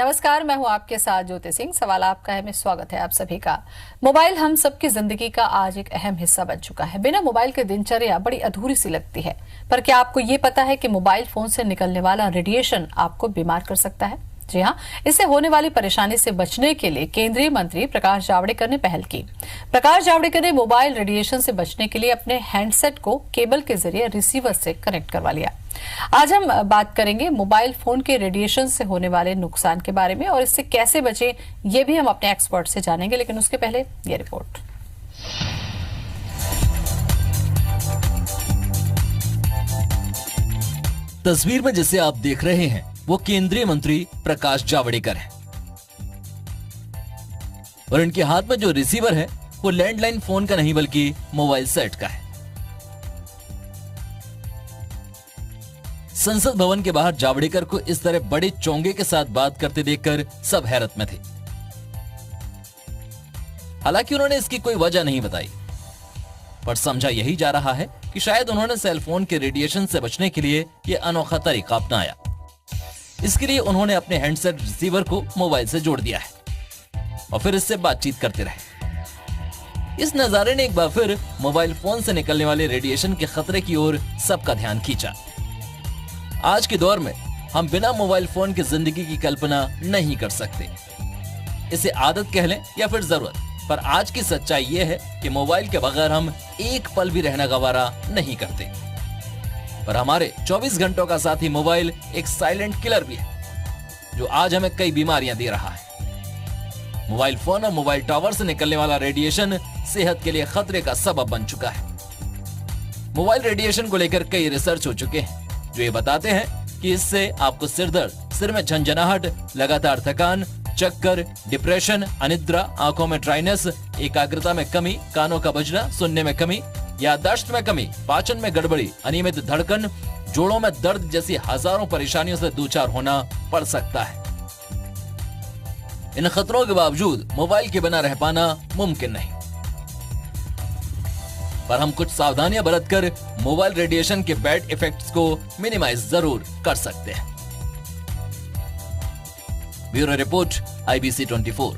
नमस्कार, मैं हूं आपके साथ ज्योति सिंह। सवाल आपका है, में स्वागत है आप सभी का। मोबाइल हम सबकी जिंदगी का आज एक अहम हिस्सा बन चुका है। बिना मोबाइल के दिनचर्या बड़ी अधूरी सी लगती है। पर क्या आपको ये पता है कि मोबाइल फोन से निकलने वाला रेडिएशन आपको बीमार कर सकता है? जी हाँ, इससे होने वाली परेशानी से बचने के लिए केंद्रीय मंत्री प्रकाश जावड़ेकर ने पहल की। प्रकाश जावड़ेकर ने मोबाइल रेडिएशन से बचने के लिए अपने हैंडसेट को केबल के जरिए रिसीवर से कनेक्ट करवा लिया। आज हम बात करेंगे मोबाइल फोन के रेडिएशन से होने वाले नुकसान के बारे में और इससे कैसे बचें, ये भी हम अपने एक्सपर्ट से जानेंगे। लेकिन उसके पहले ये रिपोर्ट। तस्वीर में जिसे आप देख रहे हैं वो केंद्रीय मंत्री प्रकाश जावड़ेकर हैं और इनके हाथ में जो रिसीवर है वो लैंडलाइन फोन का नहीं बल्कि मोबाइल सेट का है। संसद भवन के बाहर जावड़ेकर को इस तरह बड़े चोंगे के साथ बात करते देखकर सब हैरत में थे। हालांकि उन्होंने इसकी कोई वजह नहीं बताई, पर समझा यही जा रहा है कि शायद उन्होंने सेलफोन के रेडिएशन से बचने के लिए यह अनोखा तरीका अपनाया। इसके लिए उन्होंने अपने हैंडसेट रिसीवर को मोबाइल से जोड़ दिया है और फिर इससे बातचीत करते रहे। इस नजारे ने एक बार फिर मोबाइल फोन से निकलने वाले रेडिएशन के खतरे की ओर सबका ध्यान खींचा। आज के दौर में हम बिना मोबाइल फोन की जिंदगी की कल्पना नहीं कर सकते। इसे आदत कह लें या फिर जरूरत, पर आज की सच्चाई यह है कि मोबाइल के बगैर हम एक पल भी रहना गवारा नहीं करते। पर हमारे 24 घंटों का साथी मोबाइल एक साइलेंट किलर भी है जो आज हमें कई बीमारियां दे रहा है। मोबाइल फोन और मोबाइल टावर से निकलने वाला रेडिएशन सेहत के लिए खतरे का सबब बन चुका है। मोबाइल रेडिएशन को लेकर कई रिसर्च हो चुके हैं जो ये बताते हैं कि इससे आपको सिर दर्द, सिर में झंझनाहट, लगातार थकान, चक्कर, डिप्रेशन, अनिद्रा, आंखों में ड्राइनेस, एकाग्रता में कमी, कानों का बजना, सुनने में कमी, याददाश्त में कमी, पाचन में गड़बड़ी, अनियमित धड़कन, जोड़ों में दर्द जैसी हजारों परेशानियों से दूचार होना पड़ सकता है। इन खतरों के बावजूद मोबाइल के बिना रह पाना मुमकिन नहीं, पर हम कुछ सावधानियां बरतकर मोबाइल रेडिएशन के बैड इफेक्ट्स को मिनिमाइज जरूर कर सकते हैं। Bureau report, IBC 24।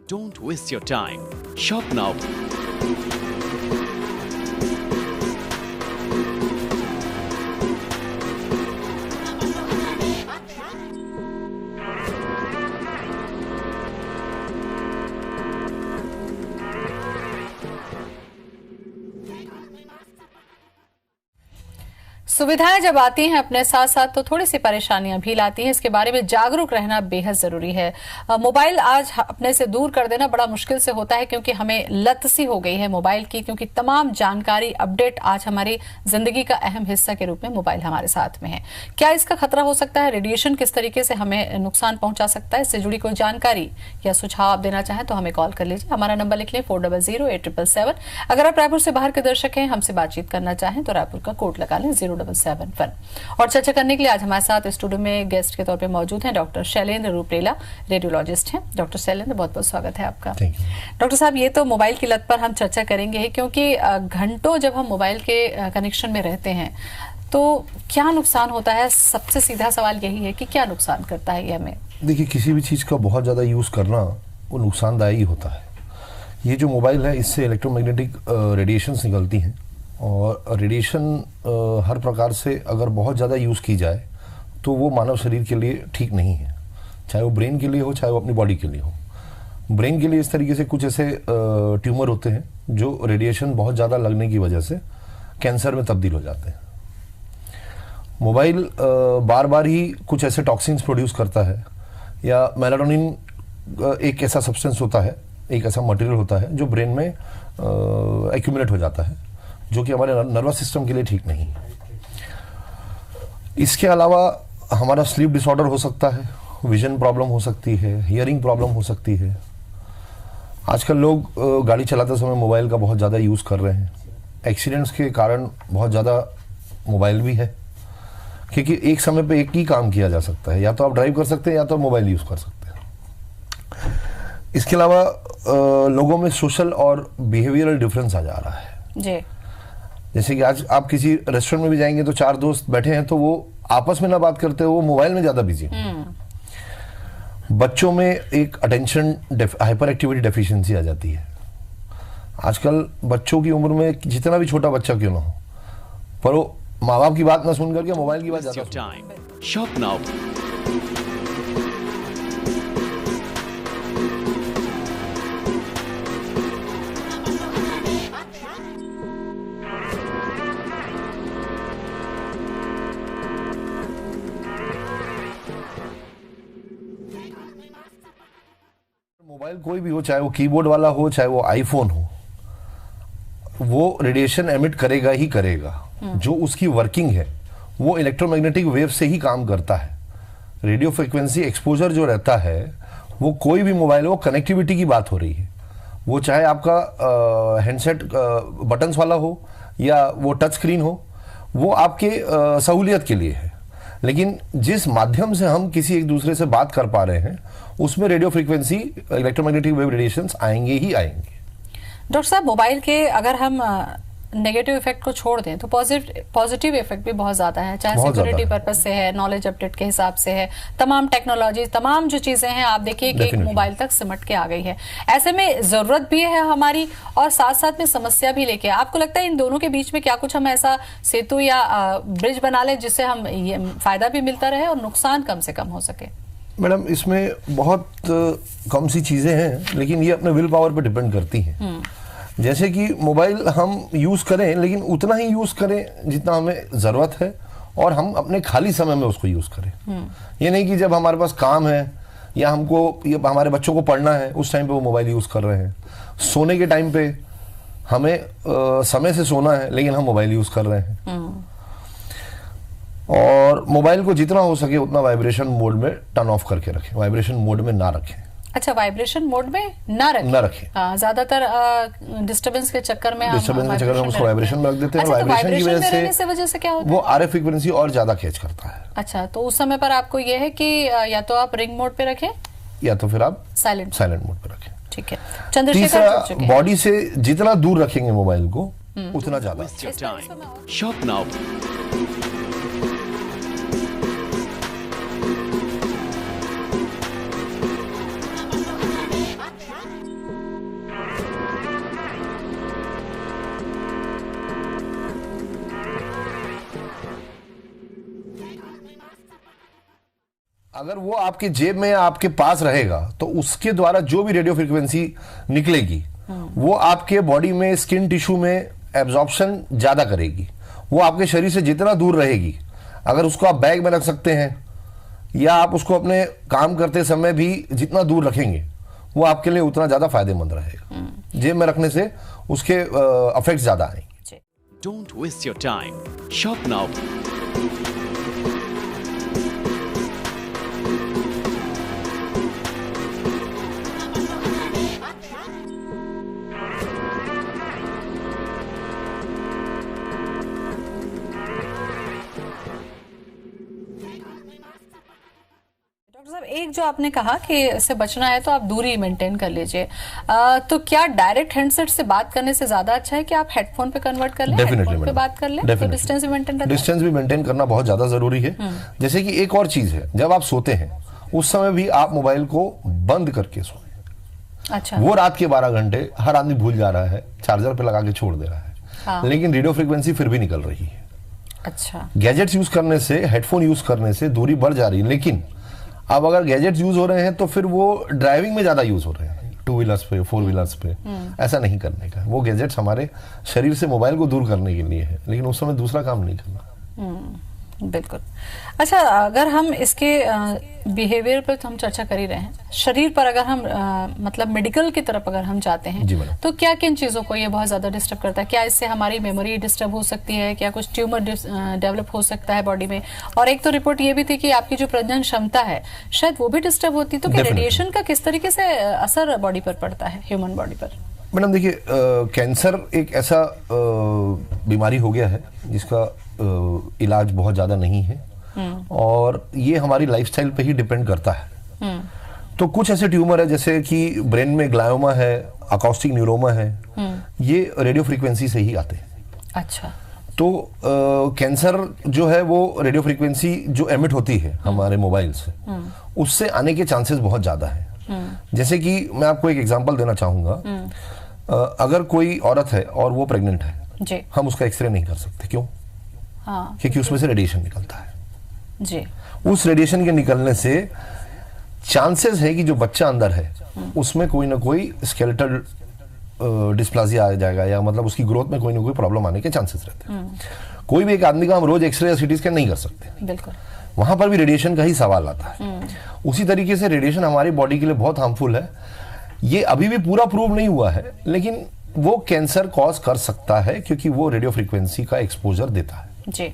Don't waste your time. Shop now. सुविधाएं जब आती हैं अपने साथ साथ तो थोड़ी सी परेशानियां भी लाती हैं। इसके बारे में जागरूक रहना बेहद जरूरी है। मोबाइल आज अपने से दूर कर देना बड़ा मुश्किल से होता है क्योंकि हमें लत सी हो गई है मोबाइल की, क्योंकि तमाम जानकारी, अपडेट आज हमारी जिंदगी का अहम हिस्सा के रूप में मोबाइल हमारे साथ में है। क्या इसका खतरा हो सकता है? रेडिएशन किस तरीके से हमें नुकसान पहुंचा सकता है? इससे जुड़ी कोई जानकारी या सुझाव आप देना चाहें तो हमें कॉल कर लीजिए। हमारा नंबर लिख लें 400877। अगर आप रायपुर से बाहर के दर्शक हैं, हमसे बातचीत करना चाहें तो रायपुर का कोड लगा लें 077 और चर्चा करने के लिए आज हमारे साथ स्टूडियो में गेस्ट के तौर पे मौजूद हैं डॉक्टर शैलेंद्र रूपरेला, रेडियोलॉजिस्ट हैं। डॉक्टर शैलेंद्र, बहुत बहुत स्वागत है आपका। डॉक्टर साहब, ये तो मोबाइल की लत पर हम चर्चा करेंगे ही, क्योंकि घंटों जब हम मोबाइल के कनेक्शन में रहते हैं तो क्या नुकसान होता है? सबसे सीधा सवाल यही है कि क्या नुकसान करता है ये हमें? देखिए, किसी भी चीज का बहुत ज्यादा यूज करना वो नुकसानदायी होता है। ये जो मोबाइल है, इससे इलेक्ट्रोमैग्नेटिक रेडिएशंस निकलती हैं और रेडिएशन हर प्रकार से अगर बहुत ज़्यादा यूज़ की जाए तो वो मानव शरीर के लिए ठीक नहीं है, चाहे वो ब्रेन के लिए हो चाहे वो अपनी बॉडी के लिए हो। ब्रेन के लिए इस तरीके से कुछ ऐसे ट्यूमर होते हैं जो रेडिएशन बहुत ज़्यादा लगने की वजह से कैंसर में तब्दील हो जाते हैं। मोबाइल बार बार ही कुछ ऐसे टॉक्सिन्स प्रोड्यूस करता है, या मेलाटोनिन एक ऐसा सब्सटेंस होता है, एक ऐसा मटेरियल होता है जो ब्रेन में एक्यूमुलेट हो जाता है, जो कि हमारे नर्वस सिस्टम के लिए ठीक नहीं है। इसके अलावा हमारा स्लीप डिसऑर्डर हो सकता है, विजन प्रॉब्लम हो सकती है, हियरिंग प्रॉब्लम हो सकती है। आजकल लोग गाड़ी चलाते समय मोबाइल का बहुत ज़्यादा यूज़ कर रहे हैं। एक्सीडेंट्स के कारण बहुत ज़्यादा मोबाइल भी है, क्योंकि एक समय पे एक ही काम किया जा सकता है, या तो आप ड्राइव कर सकते हैं या तो मोबाइल यूज़ कर सकते हैं। इसके अलावा लोगों में सोशल और बिहेवियरल डिफरेंस आ जा रहा है जी। जैसे कि आज आप किसी रेस्टोरेंट में भी जाएंगे तो चार दोस्त बैठे हैं तो वो आपस में ना बात करते हो, वो मोबाइल में ज्यादा बिजी हो। बच्चों में एक अटेंशन हाइपर एक्टिविटी डेफिशिएंसी आ जाती है। आजकल बच्चों की उम्र में जितना भी छोटा बच्चा क्यों ना हो, पर वो माँ बाप की बात ना सुन करके मोबाइल की बात Waste ज्यादा your time. Shop now. Mobile कोई भी हो, चाहे वो कीबोर्ड वाला हो, चाहे वो आईफोन हो, वो रेडिएशन एमिट करेगा ही करेगा। जो उसकी वर्किंग है वो इलेक्ट्रोमैग्नेटिक वेव से ही काम करता है। रेडियो फ्रिक्वेंसी एक्सपोजर जो रहता है, वो कोई भी मोबाइल हो, कनेक्टिविटी की बात हो रही है, वो चाहे आपका हैंडसेट बटन्स वाला हो या वो टच स्क्रीन हो, वो आपके सहूलियत के लिए है। लेकिन जिस माध्यम से हम किसी एक दूसरे से बात कर पा रहे हैं, उसमें radio frequency electromagnetic wave radiations आएंगे ही आएंगे। डॉक्टर साहब, मोबाइल के अगर हम नेगेटिव इफेक्ट को छोड़ दें तो पॉजिटिव इफेक्ट भी बहुत ज्यादा है, चाहे बहुत सिक्योरिटी ज्यादा है। पर्पज से है, नॉलेज अपडेट के हिसाब से है, तमाम टेक्नोलॉजी, तमाम जो चीजें हैं आप देखिए कि एक Definitely. मोबाइल तक सिमट के आ गई है। ऐसे में जरूरत भी है हमारी और साथ साथ में समस्या भी लेके। आपको लगता है इन दोनों के बीच में क्या कुछ हम ऐसा सेतु या ब्रिज बना लें जिससे हम ये फायदा भी मिलता रहे और नुकसान कम से कम हो सके? मैडम, इसमें बहुत कम सी चीजें हैं, लेकिन ये अपने विल पावर पे डिपेंड करती हैं। जैसे कि मोबाइल हम यूज करें, लेकिन उतना ही यूज करें जितना हमें जरूरत है, और हम अपने खाली समय में उसको यूज करें। ये नहीं कि जब हमारे पास काम है या हमको हमारे बच्चों को पढ़ना है, उस टाइम पे वो मोबाइल यूज कर रहे हैं। सोने के टाइम पे हमें समय से सोना है, लेकिन हम मोबाइल यूज कर रहे हैं। और मोबाइल को जितना हो सके उतना वाइब्रेशन मोड में टर्न ऑफ करके रखें, वाइब्रेशन मोड में ना रखें। अच्छा, वाइब्रेशन मोड में ना रखें। ज्यादातर डिस्टरबेंस के चक्कर में हम उसको वाइब्रेशन में रख देते हैं। अच्छा, तो वाइब्रेशन की वजह से क्या होता वो है? आरएफ फ्रीक्वेंसी और ज्यादा कैच करता है। अच्छा, तो उस समय पर आपको ये है कि या तो आप रिंग मोड पे रखें या तो फिर आप साइलेंट मोड पे रखें। ठीक है। चंद्रशेखर तीसरा, जुड़ चुके हैं। बॉडी से जितना दूर रखेंगे मोबाइल को उतना ज्यादा। Waste your time. Shop now. अगर वो आपके जेब में या आपके पास रहेगा तो उसके द्वारा जो भी रेडियो फ्रीक्वेंसी निकलेगी वो आपके बॉडी में, स्किन टिश्यू में एब्जॉर्प्शन ज्यादा करेगी। वो आपके शरीर से जितना दूर रहेगी, अगर उसको आप बैग में रख सकते हैं या आप उसको अपने काम करते समय भी जितना दूर रखेंगे, वो आपके लिए उतना ज्यादा फायदेमंद रहेगा। जेब में रखने से उसके इफेक्ट ज्यादा आएंगे। Don't waste your time. Shop now. Doctor साहब, एक जो आपने कहा कि इससे बचना है तो आप दूरी मेंटेन कर लीजिए, तो क्या डायरेक्ट हैंडसेट से बात करने से ज्यादा अच्छा है कि आप हेडफोन पे कन्वर्ट कर लें, हेडफोन पे बात कर लें, तो डिस्टेंस भी मेंटेन रहता है? डिस्टेंस भी मेंटेन करना बहुत ज्यादा जरूरी है। जैसे कि एक और चीज है, जब आप सोते हैं उस समय भी आप मोबाइल को बंद करके सोएं। अच्छा, वो रात के 12 घंटे हर आदमी भूल जा रहा है, चार्जर पे लगा के छोड़ दे रहा है। हाँ। लेकिन रेडियो फ्रीक्वेंसी फिर भी निकल रही है। अच्छा, गैजेट्स यूज करने से, हेडफोन यूज करने से दूरी बढ़ जा रही है, लेकिन अब अगर गैजेट्स यूज हो रहे हैं तो फिर वो ड्राइविंग में ज्यादा यूज हो रहे हैं, 2 व्हीलर्स पे, 4 व्हीलर्स पे। ऐसा नहीं करने का। वो गैजेट्स हमारे शरीर से मोबाइल को दूर करने के लिए है, लेकिन उस समय दूसरा काम नहीं करना। बिल्कुल। अच्छा, अगर हम इसके बिहेवियर पर तो हम चर्चा कर ही रहे हैं, शरीर पर अगर हम मतलब मेडिकल की तरफ अगर हम जाते हैं जी मैडम। तो क्या किन चीजों को ये बहुत ज्यादा डिस्टर्ब करता है? क्या इससे हमारी मेमोरी डिस्टर्ब हो सकती है? क्या कुछ ट्यूमर डेवलप हो सकता है बॉडी में? और एक तो रिपोर्ट ये भी थी कि आपकी जो प्रजनन क्षमता है शायद वो भी डिस्टर्ब होती है। तो क्या रेडिएशन का किस तरीके से असर बॉडी पर पड़ता है, ह्यूमन बॉडी पर? मैडम देखिए, कैंसर एक ऐसा बीमारी हो गया है जिसका इलाज बहुत ज्यादा नहीं है, और ये हमारी लाइफस्टाइल पे ही डिपेंड करता है। तो कुछ ऐसे ट्यूमर है, जैसे कि ब्रेन में ग्लायोमा है, अकॉस्टिक न्यूरोमा है, ये रेडियो फ्रीक्वेंसी से ही आते हैं। अच्छा, तो कैंसर जो है वो रेडियो फ्रीक्वेंसी जो एमिट होती है हमारे मोबाइल से, उससे आने के चांसेस बहुत ज़्यादा हैं। जैसे कि मैं आपको एक एग्जांपल देना चाहूँगा। अगर कोई औरत है और वो प्रेग्नेंट है जी। हम उसका एक्सरे नहीं कर सकते। क्यों? हाँ, क्योंकि उसमें से रेडिएशन निकलता है। जी। उस रेडिएशन के निकलने से चांसेस है कि जो बच्चा अंदर है उसमें कोई ना कोई स्केलेटल डिस्प्लाजिया आ जाएगा, या मतलब उसकी ग्रोथ में कोई ना कोई प्रॉब्लम आने के चांसेस रहते हैं। कोई भी एक आदमी का हम रोज एक्सरे या सीटी स्कैन नहीं कर सकते, बिल्कुल। वहां पर भी रेडिएशन का ही सवाल आता है। उसी तरीके से रेडिएशन हमारी बॉडी के लिए बहुत हार्मफुल है। ये अभी भी पूरा प्रूव नहीं हुआ है, लेकिन वो कैंसर कॉज कर सकता है क्योंकि वो रेडियो फ्रीक्वेंसी का एक्सपोजर देता है। जी।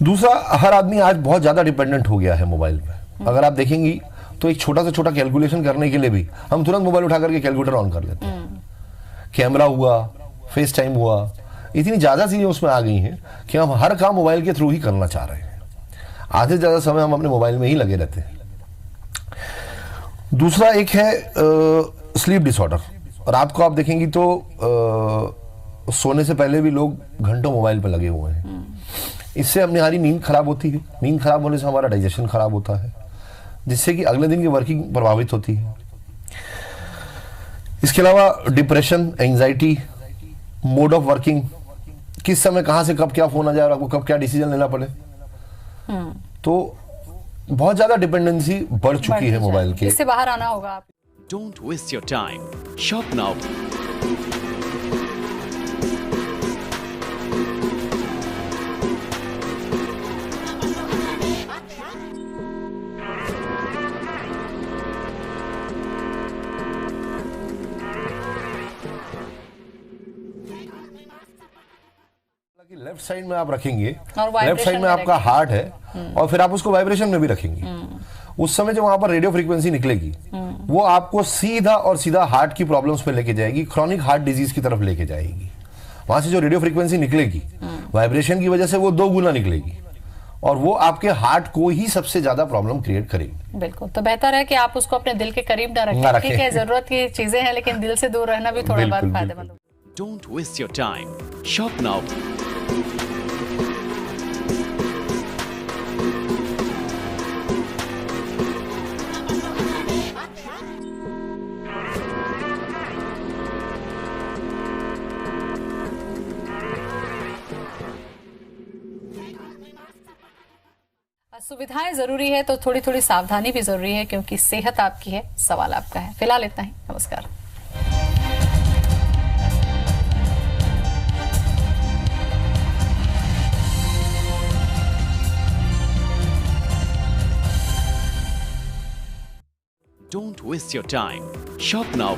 दूसरा, हर आदमी आज बहुत ज्यादा डिपेंडेंट हो गया है मोबाइल पे। अगर आप देखेंगी तो एक छोटा से छोटा कैलकुलेशन करने के लिए भी हम तुरंत मोबाइल उठा करके कैलकुलेटर ऑन कर लेते हैं। कैमरा हुआ, फेस टाइम हुआ, इतनी ज्यादा चीजें उसमें आ गई हैं कि हम हर काम मोबाइल के थ्रू ही करना चाह रहे हैं। आधे से ज्यादा समय हम अपने मोबाइल में ही लगे रहते हैं। दूसरा एक है स्लीप डिसऑर्डर। रात को आप देखेंगी तो सोने से पहले भी लोग घंटों मोबाइल पर लगे हुए हैं। इससे अपनी हमारी नींद खराब होती है। नींद खराब होने से हमारा डाइजेशन खराब होता है, जिससे कि अगले दिन की वर्किंग प्रभावित होती है। इसके अलावा depression, anxiety, mode of working, किस समय कहां से कब क्या फोन आ जाए और आपको कब क्या डिसीजन लेना पड़े। तो बहुत ज्यादा डिपेंडेंसी बढ़ चुकी है मोबाइल के। इससे बाहर आना होगा आप। Don't waste your time. Shop now. Left side में आप रखेंगे, और लेफ्ट vibration साइड में में आपका हार्ट है, और फिर आप उसको वाइब्रेशन में भी रखेंगे। उस समय जो वहां पर रेडियो फ्रीक्वेंसी निकलेगी वो आपको सीधा और सीधा हार्ट की प्रॉब्लम्स पे लेके जाएगी, क्रॉनिक हार्ट डिजीज की तरफ लेके जाएगी। वहां से जो रेडियो फ्रीक्वेंसी निकलेगी वाइब्रेशन की वजह से वो 2 गुना निकलेगी, और वो आपके हार्ट को ही सबसे ज्यादा प्रॉब्लम क्रिएट करेगी। बिल्कुल। तो बेहतर है कि आप उसको अपने दिल के करीब ना ना रखें। रखें। ठीक है, जरूरत की चीजें हैं, लेकिन दिल से दूर रहना भी थोड़ा बिल्कुल, बहुत बिल्कुल। फायदेमंद होगा। Don't waste your time. Shop now. सुविधाएं जरूरी है तो थोड़ी थोड़ी सावधानी भी जरूरी है, क्योंकि सेहत आपकी है, सवाल आपका है। फिलहाल इतना ही। नमस्कार। Don't waste your time. Shop now.